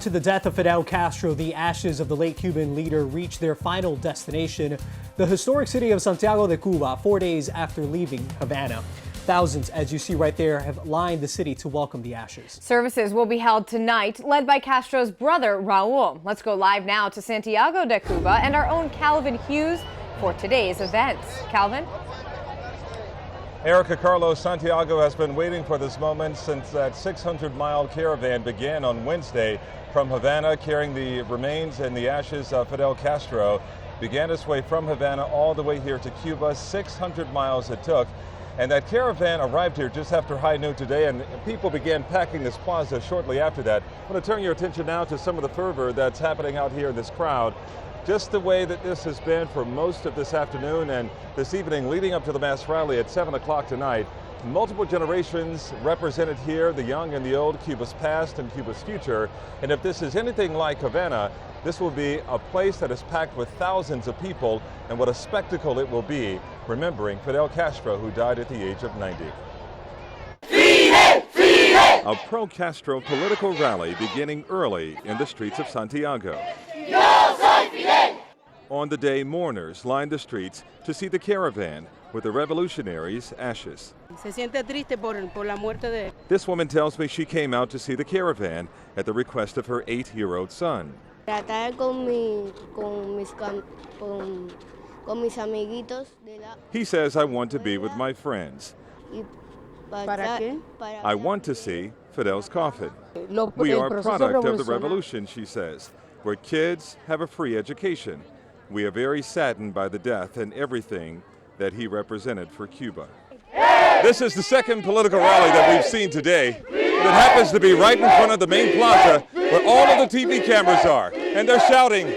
After the death of Fidel Castro, the ashes of the late Cuban leader reached their final destination, the historic city of Santiago de Cuba, 4 days after leaving Havana. Thousands, as you see right there, have lined the city to welcome the ashes. Services will be held tonight, led by Castro's brother, Raul. Let's go live now to Santiago de Cuba and our own Calvin Hughes for today's events. Calvin? Erica, Carlos, Santiago has been waiting for this moment since that 600-mile caravan began on Wednesday from Havana, carrying the remains and the ashes of Fidel Castro. Began its way from Havana all the way here to Cuba, 600 miles it took. And that caravan arrived here just after high noon today, and people began packing this plaza shortly after that. I want to turn your attention now to some of the fervor that's happening out here in this crowd. Just the way that this has been for most of this afternoon and this evening leading up to the mass rally at 7 o'clock tonight. Multiple generations represented here, the young and the old, Cuba's past and Cuba's future. And if this is anything like Havana, this will be a place that is packed with thousands of people, and what a spectacle it will be, remembering Fidel Castro, who died at the age of 90. Fidel! Fidel! A pro-Castro political rally beginning early in the streets of Santiago. Yo soy Fidel! On the day, mourners lined the streets to see the caravan with the revolutionaries' ashes. Se siente triste por la muerte de... This woman tells me she came out to see the caravan at the request of her 8-year-old son. He says, I want to be with my friends. I want to see Fidel's coffin. We are a product of the revolution, she says, where kids have a free education. We are very saddened by the death and everything that he represented for Cuba. This is the second political rally that we've seen today. It happens to be right in front of the main plaza where all of the TV cameras are. And they're shouting,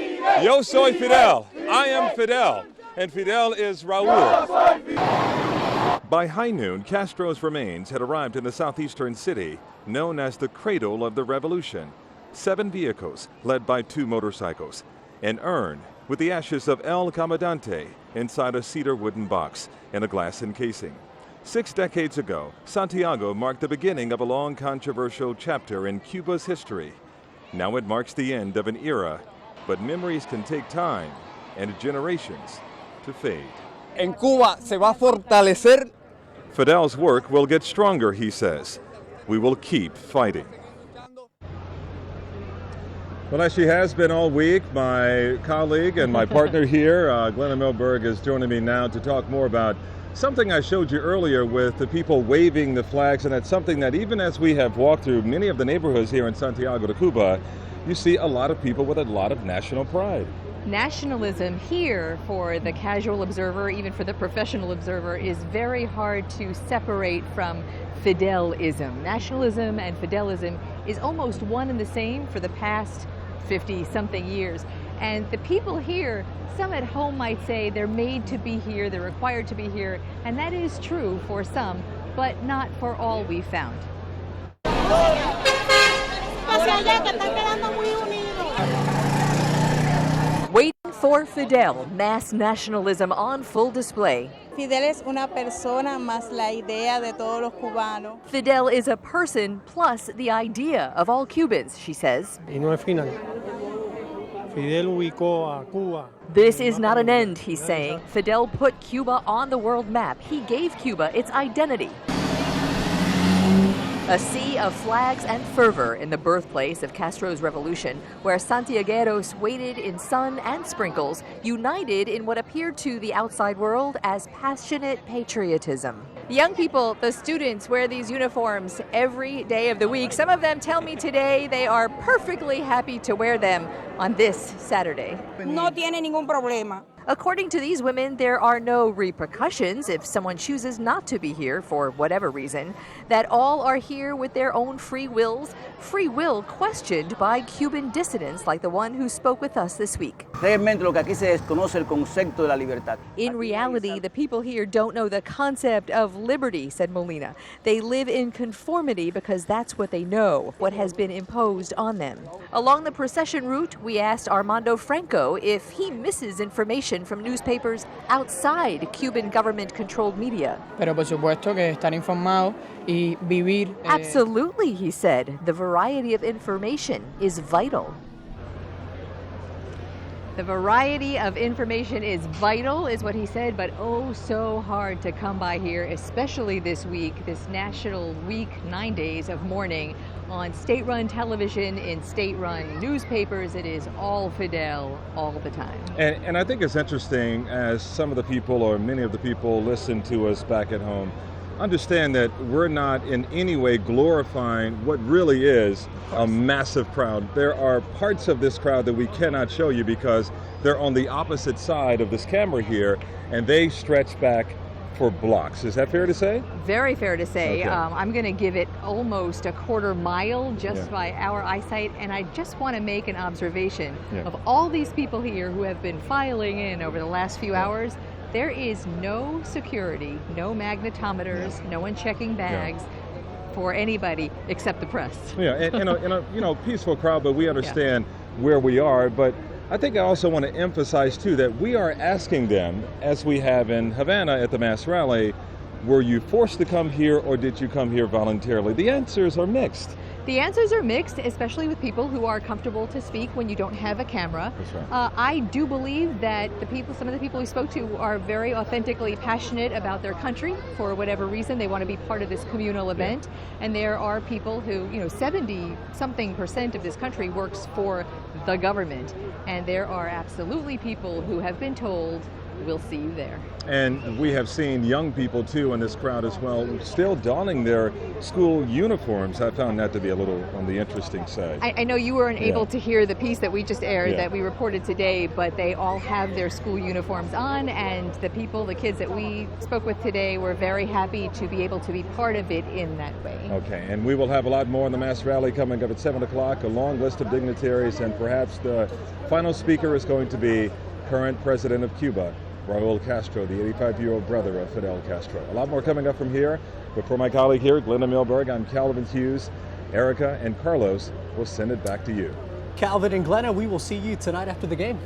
Yo soy Fidel, I am Fidel, and Fidel is Raul. By high noon, Castro's remains had arrived in the southeastern city, known as the cradle of the revolution. 7 vehicles, led by 2 motorcycles. An urn with the ashes of El Comandante inside a cedar wooden box and a glass encasing. 6 decades ago, Santiago marked the beginning of a long controversial chapter in Cuba's history. Now it marks the end of an era, but memories can take time and generations to fade. En Cuba se va a fortalecer. Fidel's work will get stronger, he says. We will keep fighting. Well, as she has been all week, my colleague and my partner here, Glenna Milberg, is joining me now to talk more about something I showed you earlier with the people waving the flags, and that's something that even as we have walked through many of the neighborhoods here in Santiago de Cuba, you see a lot of people with a lot of national pride. Nationalism here, for the casual observer, even for the professional observer, is very hard to separate from Fidelism. Nationalism and Fidelism is almost one and the same for the past 50-something years. And the people here, some at home might say they're made to be here, they're required to be here, and that is true for some, but not for all we found. Waiting for Fidel, mass nationalism on full display. Fidel es una persona más la idea de todos los cubanos. Fidel is a person plus the idea of all Cubans, she says. Y no es final. Fidel ubicó a Cuba. This is not an end, he's saying. Fidel put Cuba on the world map. He gave Cuba its identity. A sea of flags and fervor in the birthplace of Castro's revolution, where Santiagueros waited in sun and sprinkles, united in what appeared to the outside world as passionate patriotism. Young people, the students, wear these uniforms every day of the week. Some of them tell me today they are perfectly happy to wear them on this Saturday. No tiene ningún problema. According to these women, there are no repercussions if someone chooses not to be here for whatever reason, that all are here with their own free wills, free will questioned by Cuban dissidents like the one who spoke with us this week. Realmente lo que aquí se desconoce el concepto de la libertad. In reality, the people here don't know the concept of liberty, said Molina. They live in conformity because that's what they know, what has been imposed on them. Along the procession route, we we asked Armando Franco if he misses information from newspapers outside Cuban government-controlled media. Pero por supuesto que estar informado y vivir. Absolutely, he said. The variety of information is vital. The variety of information is vital, is what he said, but oh so hard to come by here, especially this week, this national week, 9 days of mourning on state-run television, in state-run newspapers. It is all Fidel all the time. And I think it's interesting, as some of the people or many of the people listen to us back at home, understand that we're not in any way glorifying what really is a massive crowd. There are parts of this crowd that we cannot show you because they're on the opposite side of this camera here, and they stretch back for blocks. Is that fair to say? Very fair to say. Okay. I'm going to give it almost a quarter mile just by our eyesight, and I just want to make an observation of all these people here who have been filing in over the last few hours. There is no security, no magnetometers, no one checking bags for anybody except the press. Yeah, and in a peaceful crowd, but we understand where we are. But I think I also want to emphasize too that we are asking them, as we have in Havana at the mass rally, were you forced to come here or did you come here voluntarily? The answers are mixed. The answers are mixed, especially with people who are comfortable to speak when you don't have a camera. That's right. I do believe that some of the people we spoke to are very authentically passionate about their country for whatever reason. They want to be part of this communal event. And there are people who, 70-something% of this country works for the government. And there are absolutely people who have been told, we'll see you there. And we have seen young people too in this crowd as well, still donning their school uniforms. I found that to be a little on the interesting side. I know you weren't able to hear the piece that we just aired that we reported today, but they all have their school uniforms on, and the kids that we spoke with today were very happy to be able to be part of it in that way. Okay, and we will have a lot more in the mass rally coming up at 7 o'clock, a long list of dignitaries, and perhaps the final speaker is going to be current president of Cuba, Fidel Castro, the 85-year-old brother of Fidel Castro. A lot more coming up from here, but for my colleague here, Glenda Milberg, I'm Calvin Hughes. Erica and Carlos will send it back to you. Calvin and Glenna, we will see you tonight after the game.